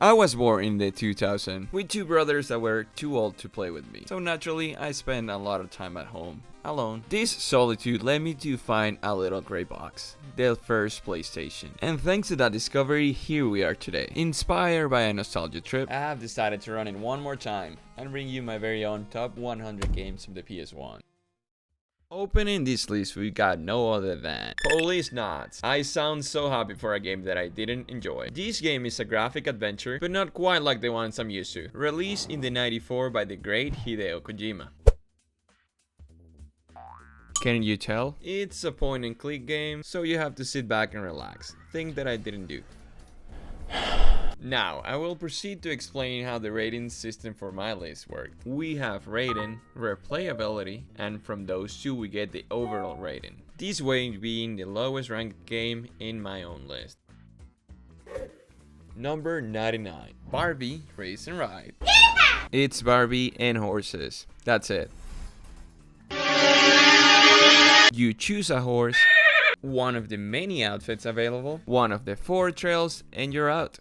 I was born in the 2000 with two brothers that were too old to play with me, so naturally I spent a lot of time at home, alone. This solitude led me to find a little gray box, the first PlayStation. And thanks to that discovery, here we are today. Inspired by a nostalgia trip, I have decided to run it one more time and bring you my very own top 100 games of the PS1. Opening this list, we got no other than Police Knots. I sound so happy for a game that I didn't enjoy. This game is a graphic adventure, but not quite like the ones I'm used to. Released in the 94 by the great Hideo Kojima. Can you tell? It's a point and click game, so you have to sit back and relax. Thing that I didn't do. Now, I will proceed to explain how the rating system for my list worked. We have rating, replayability, and from those two we get the overall rating. This way being the lowest ranked game in my own list. Number 99. Barbie Race and Ride. It's Barbie and horses. That's it. You choose a horse, one of the many outfits available, one of the 4 trails, and you're out.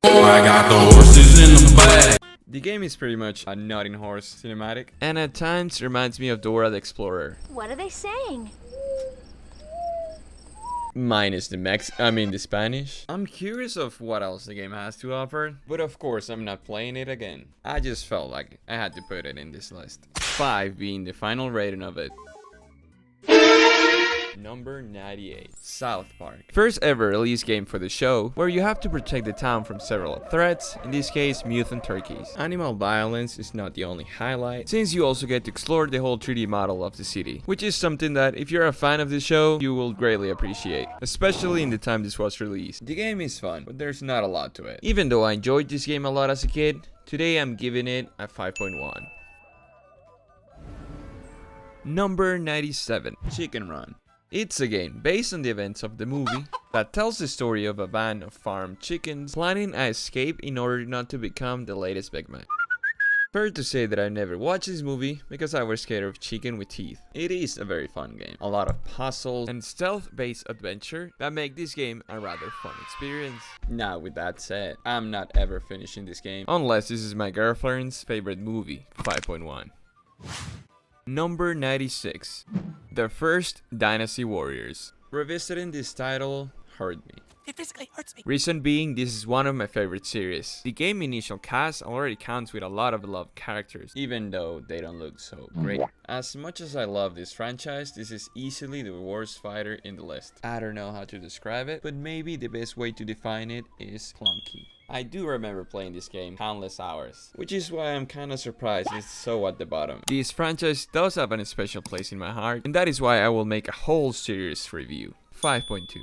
I got the horses in the bag. The game is pretty much a nutting horse cinematic, and at times reminds me of Dora the Explorer. What are they saying? Minus the Spanish. I'm curious of what else the game has to offer, but of course I'm not playing it again. I just felt like I had to put it in this list. 5 being the final rating of it. Number 98. South Park. First ever release game for the show, where you have to protect the town from several threats, in this case mutant turkeys. Animal violence is not the only highlight, since you also get to explore the whole 3D model of the city, which is something that if you're a fan of the show, you will greatly appreciate, especially in the time this was released. The game is fun, but there's not a lot to it. Even though I enjoyed this game a lot as a kid, today I'm giving it a 5.1. Number 97. Chicken Run. It's a game based on the events of the movie that tells the story of a band of farm chickens planning an escape in order not to become the latest Big Mac. Fair to say that I never watched this movie because I was scared of chicken with teeth. It is a very fun game. A lot of puzzles and stealth-based adventure that make this game a rather fun experience. Now with that said, I'm not ever finishing this game unless this is my girlfriend's favorite movie. 5.1. Number 96. The First Dynasty Warriors. Revisiting this title hurt me. It physically hurts me. Reason being, this is one of my favorite series. The game initial cast already counts with a lot of beloved characters, even though they don't look so great. As much as I love this franchise, this is easily the worst fighter in the list. I don't know how to describe it, but maybe the best way to define it is clunky. I do remember playing this game countless hours, which is why I'm kinda surprised it's so at the bottom. This franchise does have a special place in my heart, and that is why I will make a whole series review. 5.2.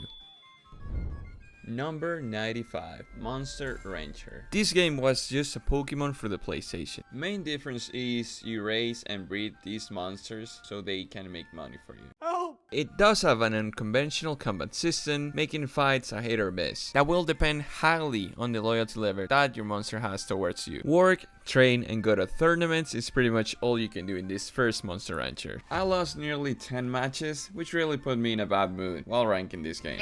Number 95. Monster Rancher. This game was just a Pokemon for the PlayStation. Main difference is you raise and breed these monsters so they can make money for you. Oh. It does have an unconventional combat system, making fights a hit or miss. That will depend highly on the loyalty level that your monster has towards you. Work, train, and go to tournaments is pretty much all you can do in this first Monster Rancher. I lost nearly 10 matches, which really put me in a bad mood while ranking this game.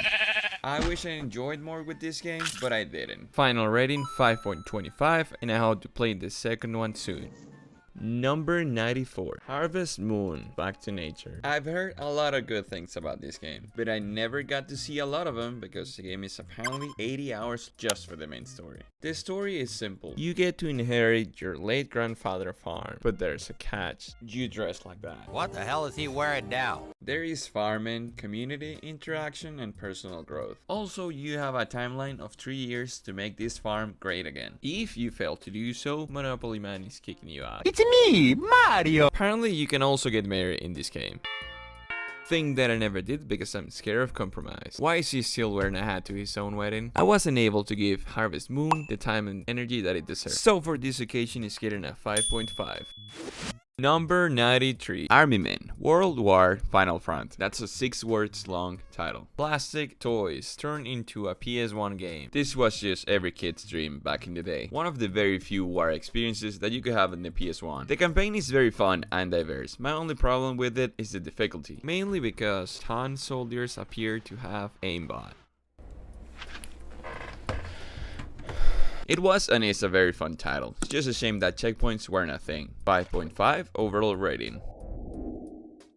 I wish I enjoyed more with this game, but I didn't. Final rating 5.25, and I hope to play the second one soon. Number 94. Harvest Moon. Back to Nature. I've heard a lot of good things about this game, but I never got to see a lot of them because the game is apparently 80 hours just for the main story. The story is simple. You get to inherit your late grandfather's farm, but there's a catch. You dress like that. What the hell is he wearing now? There is farming, community interaction, and personal growth. Also, you have a timeline of 3 years to make this farm great again. If you fail to do so, Monopoly Man is kicking you out. It's me, Mario! Apparently, you can also get married in this game. Thing that I never did because I'm scared of compromise. Why is he still wearing a hat to his own wedding? I wasn't able to give Harvest Moon the time and energy that it deserves. So for this occasion, it's getting a 5.5. Number 93. Army Men. World War Final Front. That's a 6 words long title. Plastic toys turned into a PS1 game. This was just every kid's dream back in the day. One of the very few war experiences that you could have in the PS1. The campaign is very fun and diverse. My only problem with it is the difficulty. Mainly because ton soldiers appear to have aimbot. It was and is a very fun title. It's just a shame that checkpoints weren't a thing. 5.5 overall rating.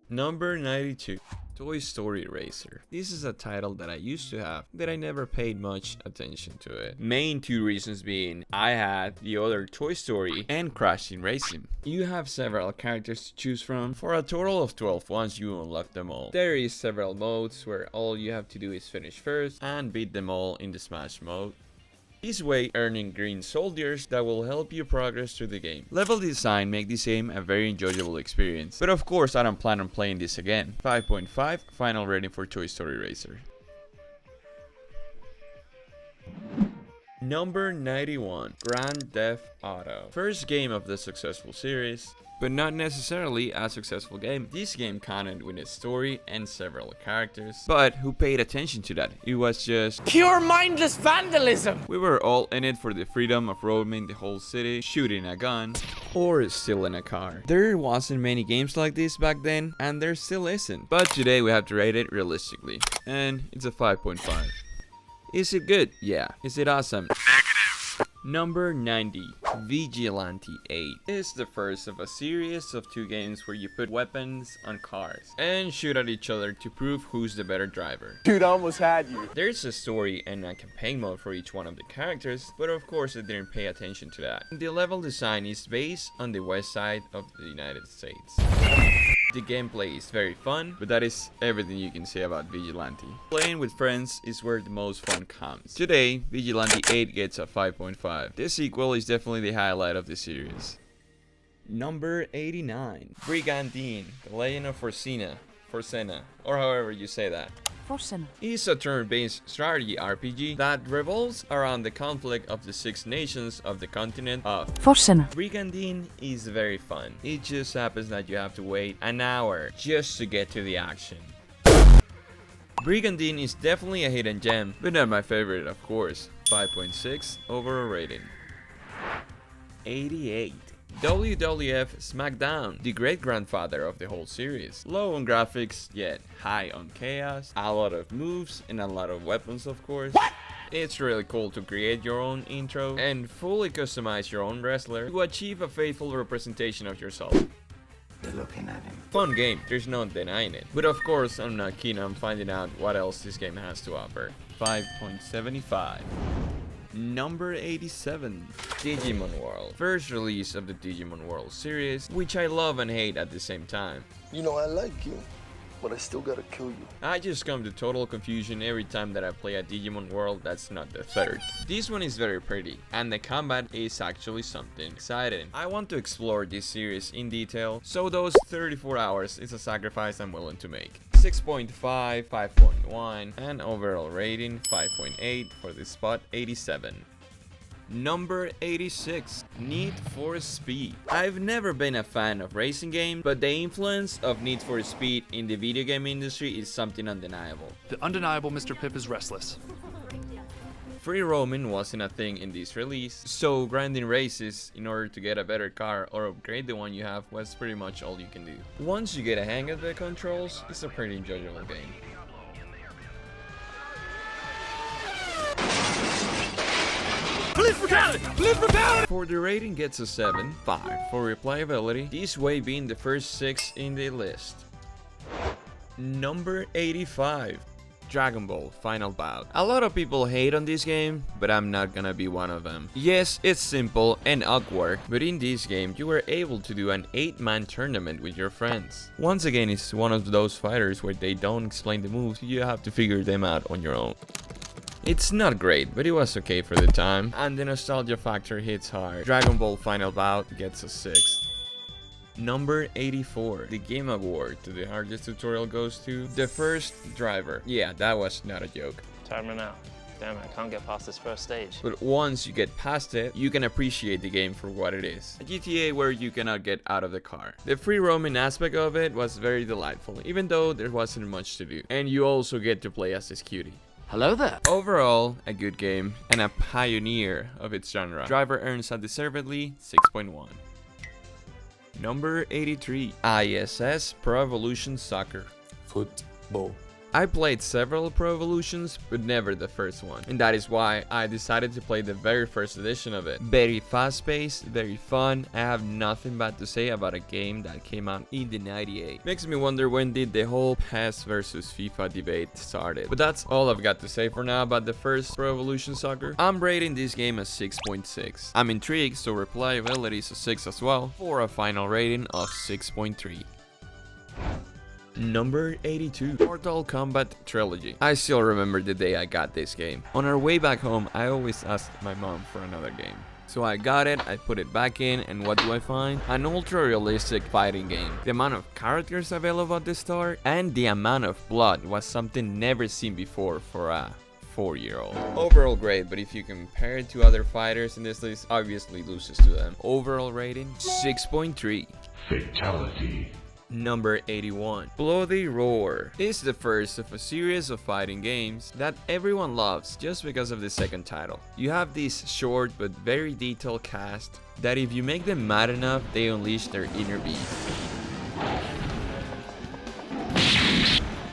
Number 92. Toy Story Racer. This is a title that I used to have, but I never paid much attention to it. Main two reasons being, I had the other Toy Story and Crash Team Racing. You have several characters to choose from, for a total of 12 once you unlock them all. There is several modes where all you have to do is finish first and beat them all in the Smash mode. This way, earning green soldiers that will help you progress through the game. Level design make this game a very enjoyable experience, but of course I don't plan on playing this again. 5.5 final rating for Toy Story Racer. Number 91. Grand Theft Auto. First game of the successful series, but not necessarily a successful game. This game connected with its story and several characters, but who paid attention to that? It was just Pure mindless vandalism! we were all in it for the freedom of roaming the whole city, shooting a gun, or stealing a car. There wasn't many games like this back then, and there still isn't. But today we have to rate it realistically, and it's a 5.5. Is it good? Yeah. Is it awesome? Number 90. Vigilante 8 is the first of a series of 2 games where you put weapons on cars and shoot at each other to prove who's the better driver. Dude, I almost had you. There's a story and a campaign mode for each one of the characters, but of course I didn't pay attention to that. The level design is based on the west side of the United States. The gameplay is very fun, but that is everything you can say about Vigilante. Playing with friends is where the most fun comes. Today, Vigilante 8 gets a 5.5. This sequel is definitely the highlight of the series. Number 89. Brigandine, The Legend of Forcena, or however you say that. Is a turn-based strategy RPG that revolves around the conflict of the 6 nations of the continent of Brigandine is very fun. It just happens that you have to wait an hour just to get to the action. Brigandine is definitely a hidden gem, but not my favorite, of course. 5.6 overall rating. 88. WWF SmackDown, the great grandfather of the whole series. Low on graphics, yet high on chaos, a lot of moves and a lot of weapons, of course. What? It's really cool to create your own intro and fully customize your own wrestler to achieve a faithful representation of yourself. They're looking at him. Fun game, there's no denying it. But of course, I'm not keen on finding out what else this game has to offer. 5.75. Number 87. Digimon World. First release of the Digimon World series, which I love and hate at the same time. You know I like you, but I still gotta kill you. I just come to total confusion every time that I play a Digimon World that's not the third. This one is very pretty, and the combat is actually something exciting. I want to explore this series in detail, so those 34 hours is a sacrifice I'm willing to make. 6.5, 5.1, and overall rating 5.8 for the SWAT 87. Number 86. Need for Speed. I've never been a fan of racing games, but the influence of Need for Speed in the video game industry is something undeniable. The undeniable Mr. Pip is restless. Free roaming wasn't a thing in this release, so grinding races in order to get a better car or upgrade the one you have was pretty much all you can do. Once you get a hang of the controls, it's a pretty enjoyable game. Police brutality! Police brutality! For the rating gets a 7, 5 for replayability, this way being the first 6 in the list. Number 85. Dragon Ball Final Bout. A lot of people hate on this game, but I'm not gonna be one of them. Yes, it's simple and awkward, but in this game you were able to do an 8-man tournament with your friends. Once again, it's one of those fighters where they don't explain the moves, you have to figure them out on your own. It's not great, but it was okay for the time, and the nostalgia factor hits hard. Dragon Ball Final Bout gets a 6. Number 84. The Game Award to the hardest tutorial goes to The First Driver. Yeah, that was not a joke. Timer now. Damn it, I can't get past this first stage. But once you get past it, you can appreciate the game for what it is. A GTA where you cannot get out of the car. The free roaming aspect of it was very delightful, even though there wasn't much to do. And you also get to play as this cutie. Hello there. Overall, a good game and a pioneer of its genre. Driver earns undeservedly 6.1. Number 83. ISS Pro Evolution Soccer. Football. I played several Pro Evolutions, but never the first one, and that is why I decided to play the very first edition of it. Very fast-paced, very fun. I have nothing bad to say about a game that came out in the 98. Makes me wonder when did the whole PES versus FIFA debate started. But that's all I've got to say for now about the first Pro Evolution Soccer. I'm rating this game as 6.6. I'm intrigued, so replayability is a 6 as well, for a final rating of 6.3. Number 82, Mortal Kombat Trilogy. I still remember the day I got this game. On our way back home, I always asked my mom for another game. So I got it, I put it back in, and what do I find? An ultra-realistic fighting game. The amount of characters available at the start, and the amount of blood was something never seen before for a 4-year-old. Overall great, but if you compare it to other fighters in this list, obviously loses to them. Overall rating, 6.3. Fatality. Number 81, Bloody Roar. This is the first of a series of fighting games that everyone loves just because of the second title. You have this short but very detailed cast that if you make them mad enough, they unleash their inner beast.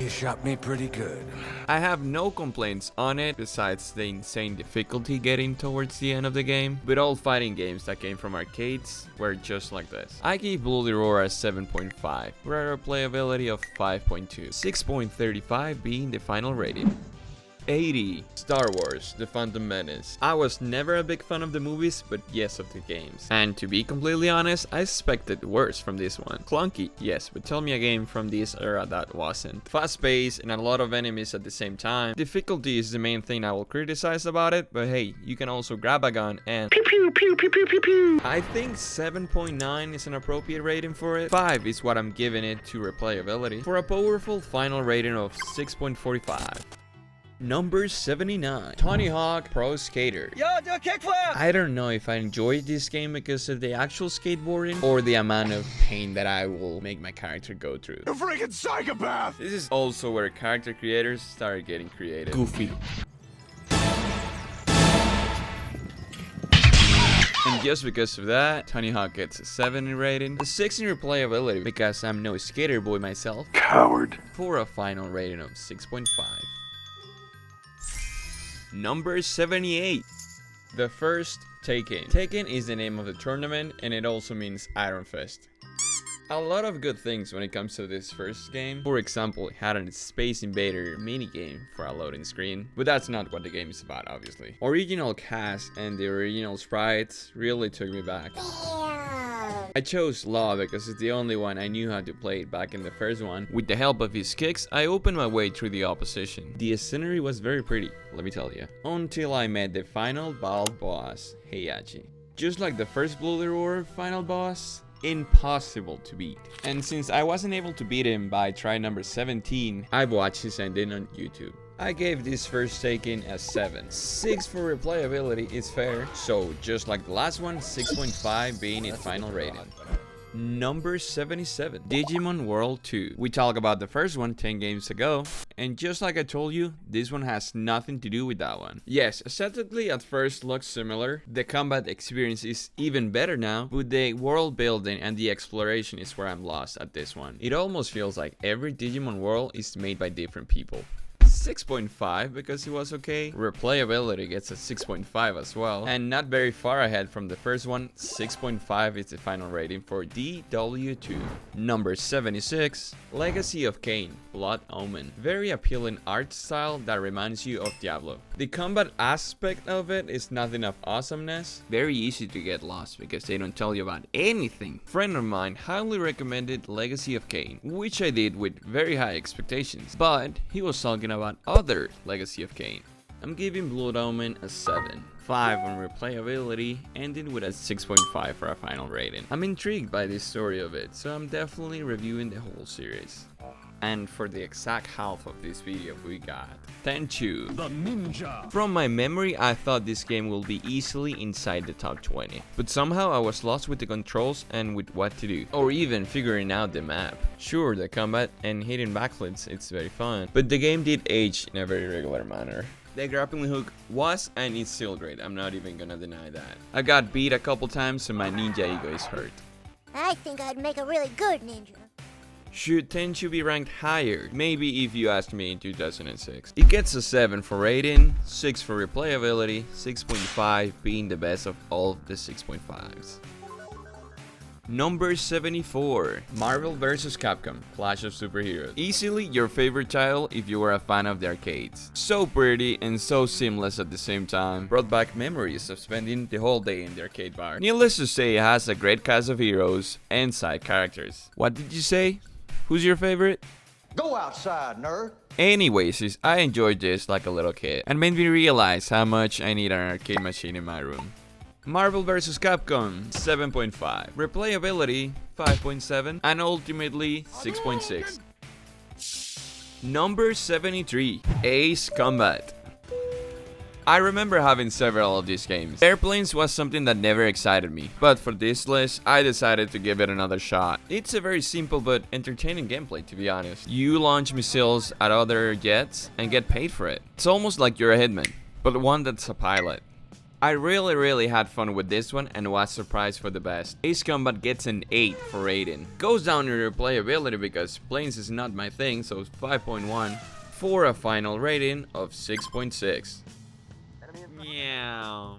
You shot me pretty good. I have no complaints on it besides the insane difficulty getting towards the end of the game, but all fighting games that came from arcades were just like this. I gave Bloody Roar a 7.5, for a replayability of 5.2, 6.35 being the final rating. 80, Star Wars The Phantom Menace. I was never a big fan of the movies, but yes of the games. And to be completely honest, I expected worse from this one. Clunky, yes, but tell me a game from this era that wasn't. Fast pace and a lot of enemies at the same time. Difficulty is the main thing I will criticize about it, but hey, you can also grab a gun and pew pew pew pew pew pew pew. I think 7.9 is an appropriate rating for it. 5 is what I'm giving it to replayability, for a powerful final rating of 6.45. Number 79, Tony Hawk Pro Skater. Yo, do a kickflip! I don't know if I enjoyed this game because of the actual skateboarding or the amount of pain that I will make my character go through. You freaking psychopath! This is also where character creators started getting creative. Goofy. And just because of that, Tony Hawk gets a 7 in rating, a 6 in replayability because I'm no skater boy myself. Coward. For a final rating of 6.5. Number 78, the first Taken. Taken is the name of the tournament and it also means Iron Fist. A lot of good things when it comes to this first game. For example, it had a Space Invader minigame for a loading screen, but that's not what the game is about, obviously. Original cast and the original sprites really took me back. I chose Law because it's the only one I knew how to play it back in the first one. With the help of his kicks, I opened my way through the opposition. The scenery was very pretty, let me tell you. Until I met the final battle boss, Heihachi. Just like the first Bloody Roar final boss, impossible to beat. And since I wasn't able to beat him by try number 17, I've watched his ending on YouTube. I gave this first Taken a 7. 6 for replayability is fair, so just like the last one, 6.5 being its final rating. Number 77, Digimon World 2. We talked about the first one 10 games ago, and just like I told you, this one has nothing to do with that one. Yes, aesthetically at first looks similar, the combat experience is even better now, but the world building and the exploration is where I'm lost at this one. It almost feels like every Digimon world is made by different people. 6.5 because it was okay. Replayability gets a 6.5 as well, and not very far ahead from the first one. 6.5 is the final rating for DW2. Number 76, Legacy of Kain, Blood Omen. Very appealing art style that reminds you of Diablo. The combat aspect of it is nothing of awesomeness. Very easy to get lost because they don't tell you about anything. Friend of mine highly recommended Legacy of Kain, which I did with very high expectations, but he was talking about other Legacy of Kain. I'm giving Blood Omen a 7. 5 on replayability, ending with a 6.5 for a final rating. I'm intrigued by the story of it, so I'm definitely reviewing the whole series. And for the exact half of this video we got Tenchu, the Ninja. From my memory, I thought this game will be easily inside the top 20, but somehow I was lost with the controls and with what to do, or even figuring out the map. Sure, the combat and hitting backflips, it's very fun, but the game did age in a very regular manner. The grappling hook was and is still great, I'm not even gonna deny that. I got beat a couple times so my ninja ego is hurt. I think I'd make a really good ninja. should tend to be ranked higher, maybe if you asked me in 2006. It gets a 7 for rating, 6 for replayability, 6.5 being the best of all the 6.5s. Number 74, Marvel vs. Capcom, Clash of Superheroes. Easily your favorite title if you were a fan of the arcades. So pretty and so seamless at the same time, brought back memories of spending the whole day in the arcade bar. Needless to say, it has a great cast of heroes and side characters. What did you say? Who's your favorite? Go outside, nerd. Anyways, I enjoyed this like a little kid and made me realize how much I need an arcade machine in my room. Marvel vs. Capcom 7.5, replayability 5.7, and ultimately 6.6. Number 73, Ace Combat. I remember having several of these games. Airplanes was something that never excited me, but for this list, I decided to give it another shot. It's a very simple but entertaining gameplay, to be honest. You launch missiles at other jets and get paid for it. It's almost like you're a hitman, but one that's a pilot. I really had fun with this one and was surprised for the best. Ace Combat gets an 8 for rating. Goes down in replayability because planes is not my thing, so 5.1 for a final rating of 6.6. Meow.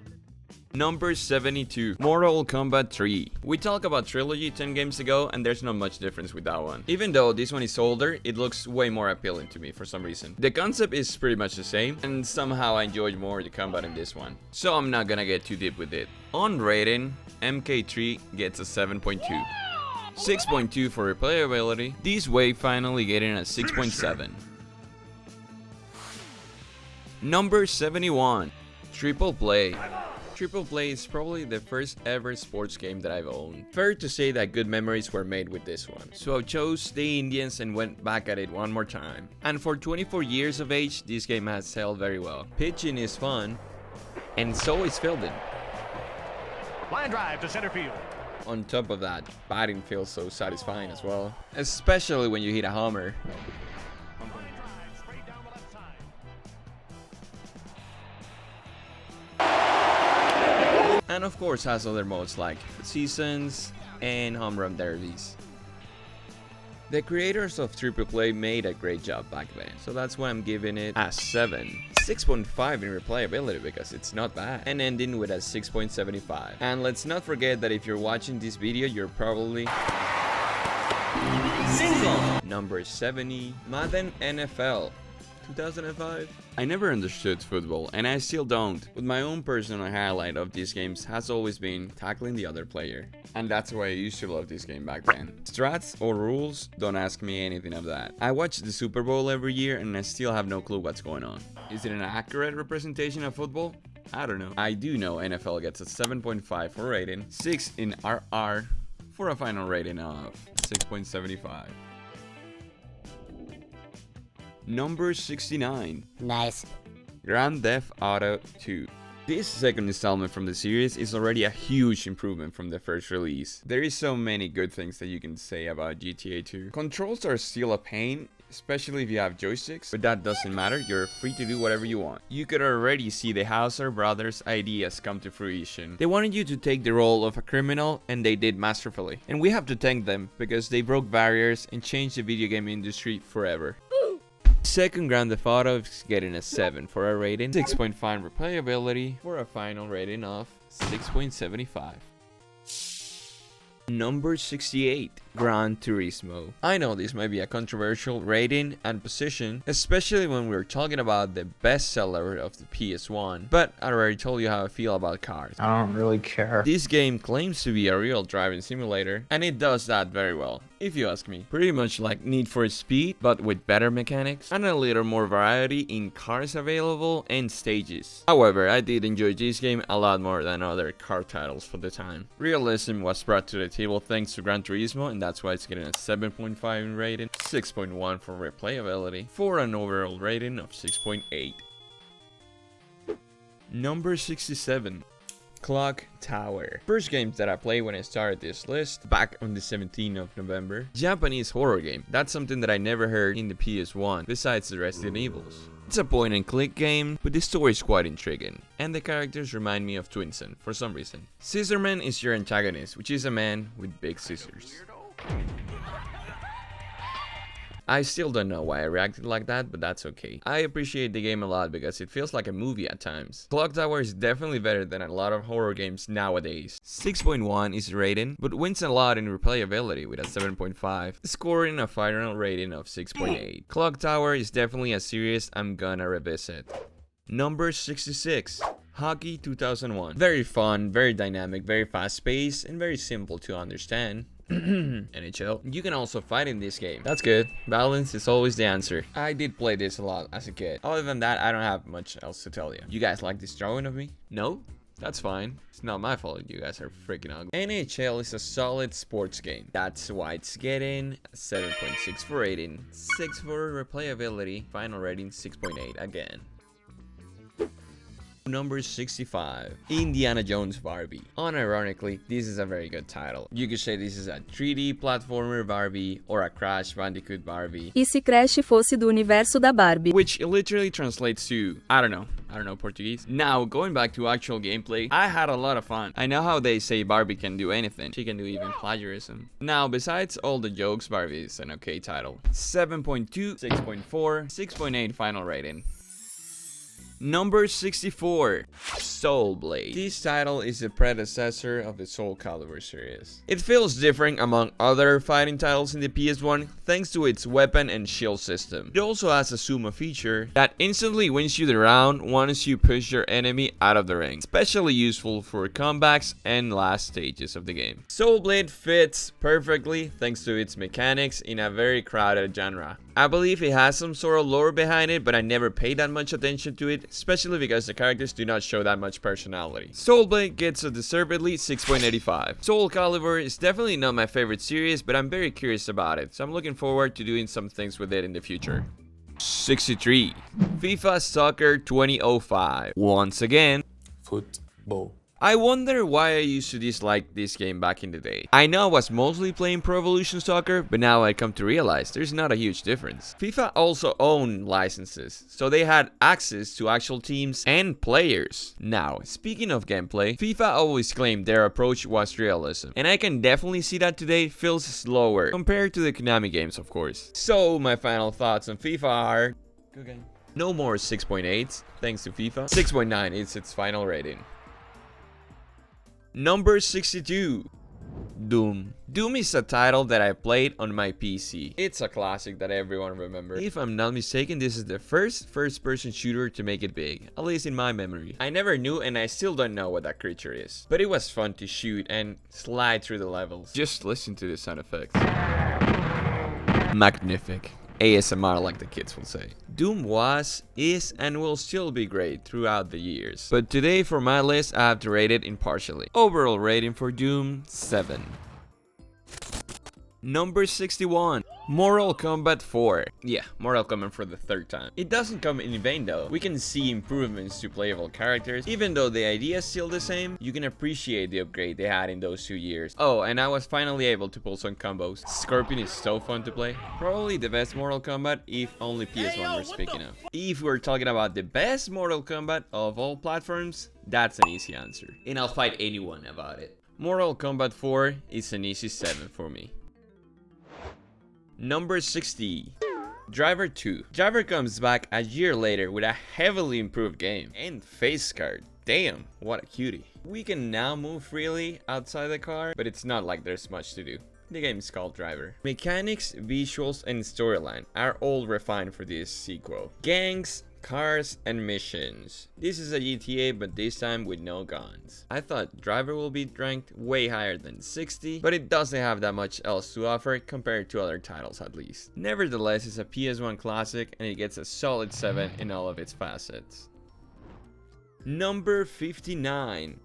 Number 72, Mortal Kombat 3. We talked about Trilogy 10 games ago and there's not much difference with that one. Even though this one is older, it looks way more appealing to me for some reason. The concept is pretty much the same and somehow I enjoyed more the combat in this one. So I'm not gonna get too deep with it. On rating, MK3 gets a 7.2. 6.2 for replayability. This way finally getting a 6.7. Number 71, Triple Play. Triple Play is probably the first ever sports game that I've owned. Fair to say that good memories were made with this one. So I chose the Indians and went back at it one more time. And for 24 years of age, this game has held very well. Pitching is fun, and so is fielding. Line drive to center field. On top of that, batting feels so satisfying as well. Especially when you hit a homer. And of course has other modes like seasons and home run derbies. The creators of Triple Play made a great job back then, so that's why I'm giving it a 7. 6.5 in replayability because it's not bad, and ending with a 6.75. And let's not forget that if you're watching this video, you're probably single. Number 70, Madden NFL 2005. I never understood football, and I still don't, but my own personal highlight of these games has always been tackling the other player. And that's why I used to love this game back then. Strats or rules, don't ask me anything of that. I watch the Super Bowl every year and I still have no clue what's going on. Is it an accurate representation of football? I don't know. I do know NFL gets a 7.5 for rating, 6 in RR for a final rating of 6.75. Number 69. Nice. Grand Theft Auto 2. This second installment from the series is already a huge improvement from the first release. There is so many good things that you can say about GTA 2. Controls are still a pain, especially if you have joysticks, but that doesn't matter, you're free to do whatever you want. You could already see the Hauser brothers' ideas come to fruition. They wanted you to take the role of a criminal, and they did masterfully. And we have to thank them, because they broke barriers and changed the video game industry forever. Second Grand Theft Auto is getting a 7 for a rating, 6.5 replayability for a final rating of 6.75. Number 68, Gran Turismo. I know this might be a controversial rating and position, especially when we're talking about the bestseller of the PS1, but I already told you how I feel about cars. I don't really care. This game claims to be a real driving simulator, and it does that very well, if you ask me. Pretty much like Need for Speed, but with better mechanics, and a little more variety in cars available and stages. However, I did enjoy this game a lot more than other car titles for the time. Realism was brought to the table thanks to Gran Turismo, and that's why it's getting a 7.5 in rating, 6.1 for replayability, for an overall rating of 6.8. Number 67, Clock Tower. First games that I played when I started this list, back on the 17th of November. Japanese horror game. That's something that I never heard in the PS1, besides the Resident Evils. It's a point and click game, but the story is quite intriguing, and the characters remind me of Twinsen for some reason. Scissorman is your antagonist, which is a man with big scissors. I still don't know why I reacted like that, but that's okay. I appreciate the game a lot because it feels like a movie at times. Clock Tower is definitely better than a lot of horror games nowadays. 6.1 is rating, but wins a lot in replayability with a 7.5, scoring a final rating of 6.8. Clock Tower is definitely a series I'm gonna revisit. Number 66. Hockey 2001. Very fun, very dynamic, very fast paced, and very simple to understand. NHL. You can also fight in this game. That's good. Balance is always the answer. I did play this a lot as a kid. Other than that, I don't have much else to tell you. You guys like this drawing of me? No? That's fine. It's not my fault. You guys are freaking ugly. NHL is a solid sports game. That's why it's getting 7.6 for rating, 6 for replayability, final rating 6.8 again. Number 65, Indiana Jones Barbie. Unironically, this is a very good title. You could say this is a 3D platformer Barbie or a Crash Bandicoot Barbie. E se Crash fosse do universo da Barbie? Which literally translates to, I don't know Portuguese. Now, going back to actual gameplay, I had a lot of fun. I know how they say Barbie can do anything. She can do even plagiarism. Now, besides all the jokes, Barbie is an okay title. 7.2, 6.4, 6.8 final rating. Number 64, Soul Blade. This title is the predecessor of the Soul Calibur series. It feels different among other fighting titles in the PS1 thanks to its weapon and shield system. It also has a sumo feature that instantly wins you the round once you push your enemy out of the ring, especially useful for comebacks and last stages of the game. Soul Blade fits perfectly thanks to its mechanics in a very crowded genre. I believe it has some sort of lore behind it, but I never paid that much attention to it, especially because the characters do not show that much personality. Soul Blade gets a deservedly 6.85. Soul Calibur is definitely not my favorite series, but I'm very curious about it, so I'm looking forward to doing some things with it in the future. 63. FIFA Soccer 2005. Once again, football. I wonder why I used to dislike this game back in the day. I know I was mostly playing Pro Evolution Soccer, but now I come to realize there's not a huge difference. FIFA also owned licenses, so they had access to actual teams and players. Now, speaking of gameplay, FIFA always claimed their approach was realism, and I can definitely see that today feels slower compared to the Konami games, of course. So, my final thoughts on FIFA are... Good game. No more 6.8s, thanks to FIFA. 6.9 is its final rating. Number 62, Doom. Doom is a title that I played on my PC. It's a classic that everyone remembers. If I'm not mistaken, this is the first-person shooter to make it big, at least in my memory. I never knew and I still don't know what that creature is, but it was fun to shoot and slide through the levels. Just listen to the sound effects. Magnific. ASMR, like the kids will say. Doom was, is, and will still be great throughout the years. But today for my list, I have to rate it impartially. Overall rating for Doom, 7. Number 61, Mortal Kombat 4. Yeah, Mortal Kombat for the third time. It doesn't come in vain though. We can see improvements to playable characters. Even though the idea is still the same, you can appreciate the upgrade they had in those 2 years. Oh, and I was finally able to pull some combos. Scorpion is so fun to play. Probably the best Mortal Kombat if only PS1 we're speaking of. If we're talking about the best Mortal Kombat of all platforms, that's an easy answer. And I'll fight anyone about it. Mortal Kombat 4 is an easy 7 for me. Number 60, Driver 2. Driver comes back a year later with a heavily improved game and face card. Damn, what a cutie. We can now move freely outside the car, but it's not like there's much to do. The game is called Driver. Mechanics, visuals, and storyline are all refined for this sequel. Gangs, cars, and missions. This is a GTA, but this time with no guns. I thought Driver will be ranked way higher than 60, but it doesn't have that much else to offer compared to other titles at least. Nevertheless, it's a PS1 classic and it gets a solid 7 in all of its facets. Number 59,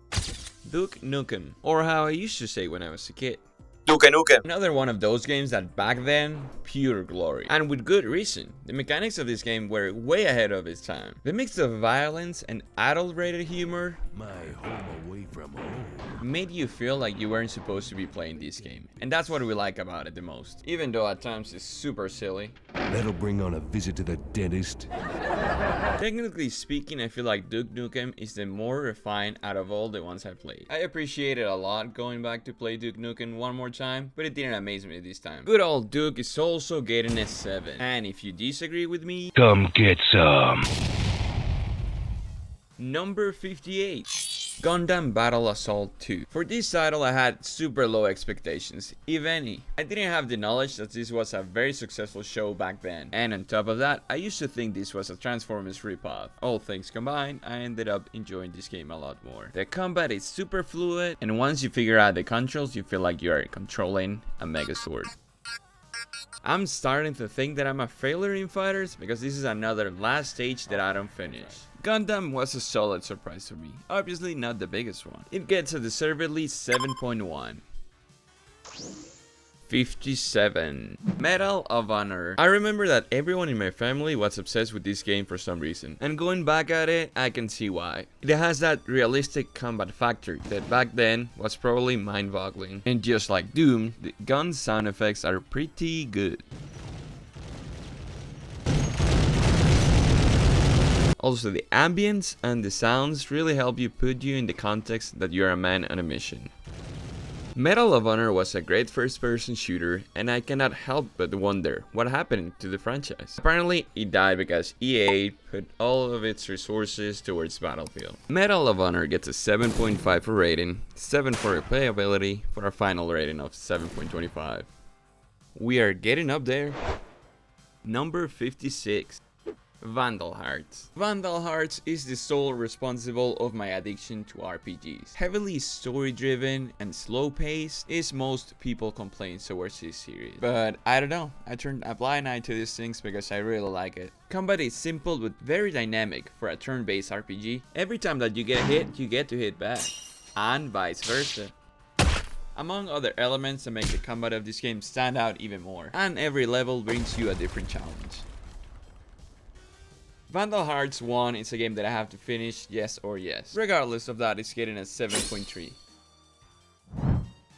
Duke Nukem, or how I used to say when I was a kid, Duke Nukem. Another one of those games that back then, pure glory. And with good reason. The mechanics of this game were way ahead of its time. The mix of violence and adult-rated humor. My home away from home. made you feel like you weren't supposed to be playing this game. And that's what we like about it the most. Even though at times it's super silly. That'll bring on a visit to the dentist. Technically speaking, I feel like Duke Nukem is the more refined out of all the ones I played. I appreciate it a lot going back to play Duke Nukem one more time, but it didn't amaze me this time. Good old Duke is also getting a 7. And if you disagree with me, Come get some. number 58. Gundam Battle Assault 2. For this title I had super low expectations, if any. I didn't have the knowledge that this was a very successful show back then. And on top of that, I used to think this was a Transformers ripoff. All things combined, I ended up enjoying this game a lot more. The combat is super fluid, and once you figure out the controls, you feel like you are controlling a Megazord. I'm starting to think that I'm a failure in fighters because this is another last stage that I don't finish. Gundam was a solid surprise for me, obviously not the biggest one. It gets a deservedly 7.1. 57. Medal of Honor. I remember that everyone in my family was obsessed with this game for some reason, and going back at it, I can see why. It has that realistic combat factor that back then was probably mind-boggling. And just like Doom, the gun sound effects are pretty good. Also, the ambience and the sounds really help you put you in the context that you're a man on a mission. Medal of Honor was a great first-person shooter, and I cannot help but wonder what happened to the franchise. Apparently, it died because EA put all of its resources towards Battlefield. Medal of Honor gets a 7.5 for rating, 7 for replayability, for a final rating of 7.25. We are getting up there. Number 56. Vandal Hearts. Vandal Hearts is the sole responsible of my addiction to RPGs. Heavily story-driven and slow-paced is most people complain towards this series. But I don't know, I turned a blind eye to these things because I really like it. Combat is simple but very dynamic for a turn-based RPG. Every time that you get hit, you get to hit back. And vice versa. Among other elements that make the combat of this game stand out even more. And every level brings you a different challenge. Vandal Hearts 1 is a game that I have to finish, yes or yes. Regardless of that, it's getting a 7.3.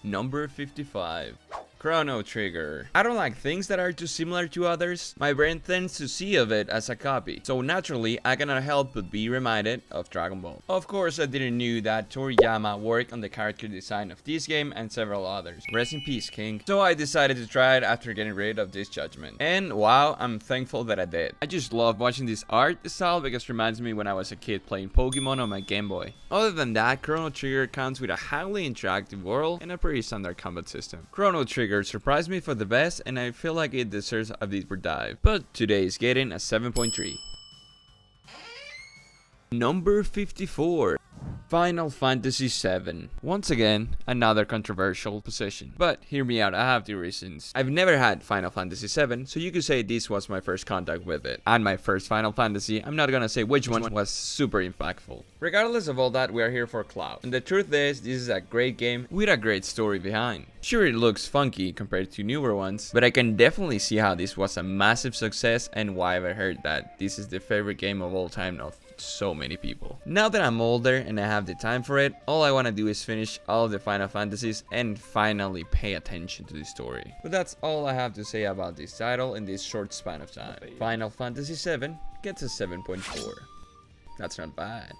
Number 55. Chrono Trigger. I don't like things that are too similar to others. My brain tends to see of it as a copy, so naturally I cannot help but be reminded of Dragon Ball. Of course, I didn't know that Toriyama worked on the character design of this game and several others. Rest in peace, King. So I decided to try it after getting rid of this judgment. And wow, I'm thankful that I did. I just love watching this art style because it reminds me when I was a kid playing Pokemon on my Game Boy. Other than that, Chrono Trigger comes with a highly interactive world and a pretty standard combat system. Chrono Trigger surprised me for the best, and I feel like it deserves a deeper dive. But today is getting a 7.3. Number 54. Final Fantasy VII. Once again, another controversial position. But hear me out, I have two reasons. I've never had Final Fantasy VII, so you could say this was my first contact with it. And my first Final Fantasy, I'm not gonna say which one was super impactful. Regardless of all that, we are here for Cloud. And the truth is, this is a great game with a great story behind. Sure, it looks funky compared to newer ones, but I can definitely see how this was a massive success and why I've heard that this is the favorite game of all time of so many people. Now that I'm older and I have the time for it, all I want to do is finish all of the Final Fantasies and finally pay attention to the story. But that's all I have to say about this title in this short span of time. Final Fantasy VII gets a 7.4. That's not bad.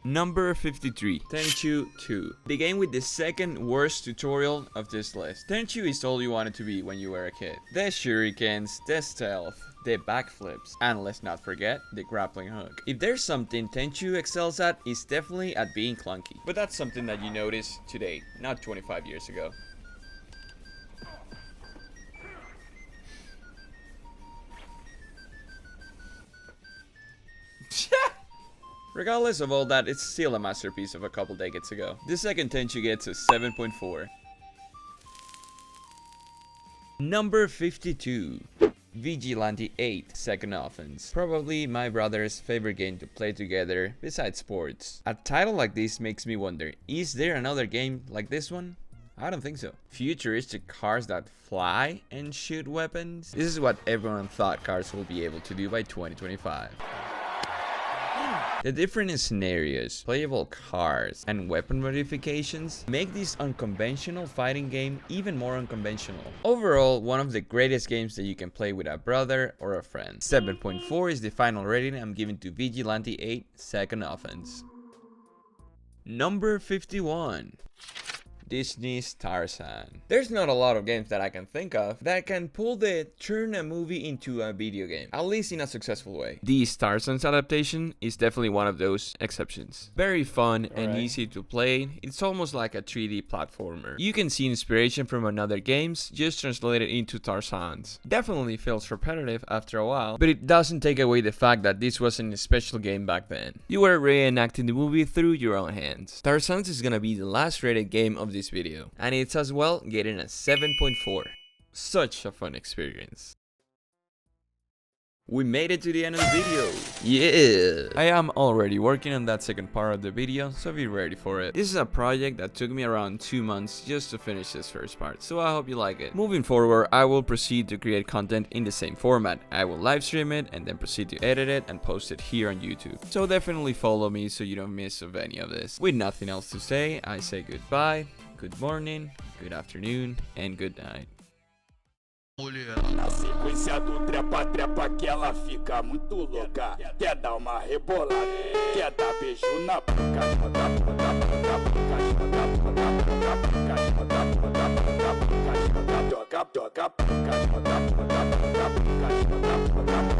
Number 53. Tenchu 2. The game with the second worst tutorial of this list. Tenchu is all you wanted to be when you were a kid. The shurikens, the stealth, the backflips, and let's not forget the grappling hook. If there's something Tenchu excels at, it's definitely at being clunky. But that's something that you notice today, not 25 years ago. Regardless of all that, it's still a masterpiece of a couple decades ago. The second Tenchu gets a 7.4. Number 52. Vigilante 8 Second Offense. Probably my brother's favorite game to play together besides sports. A title like this makes me wonder, is there another game like this one? I don't think so. Futuristic cars that fly and shoot weapons? This is what everyone thought cars will be able to do by 2025. The different scenarios, playable cars, and weapon modifications make this unconventional fighting game even more unconventional. Overall, one of the greatest games that you can play with a brother or a friend. 7.4 is the final rating I'm giving to Vigilante 8 Second Offense. Number 51. Disney's Tarzan. There's not a lot of games that I can think of that can turn a movie into a video game, at least in a successful way. This Tarzan's adaptation is definitely one of those exceptions. Very fun and easy to play. It's almost like a 3D platformer. You can see inspiration from other games just translated into Tarzan's. Definitely feels repetitive after a while, but it doesn't take away the fact that this wasn't a special game back then. You were reenacting the movie through your own hands. Tarzan's is gonna be the last rated game of this video, and it's as well getting a 7.4. Such a fun experience. We made it to the end of the video. Yeah! I am already working on that second part of the video, so be ready for it. This is a project that took me around 2 months just to finish this first part, so I hope you like it. Moving forward, I will proceed to create content in the same format. I will live stream it and then proceed to edit it and post it here on YouTube. So definitely follow me so you don't miss of any of this. With nothing else to say, I say goodbye, good morning, good afternoon, and good night. Na sequência do trepa que ela fica muito louca. Quer dar uma rebolada, quer dar beijo na boca. Toca, toca, toca, toca, toca, toca, toca, toca, toca, toca,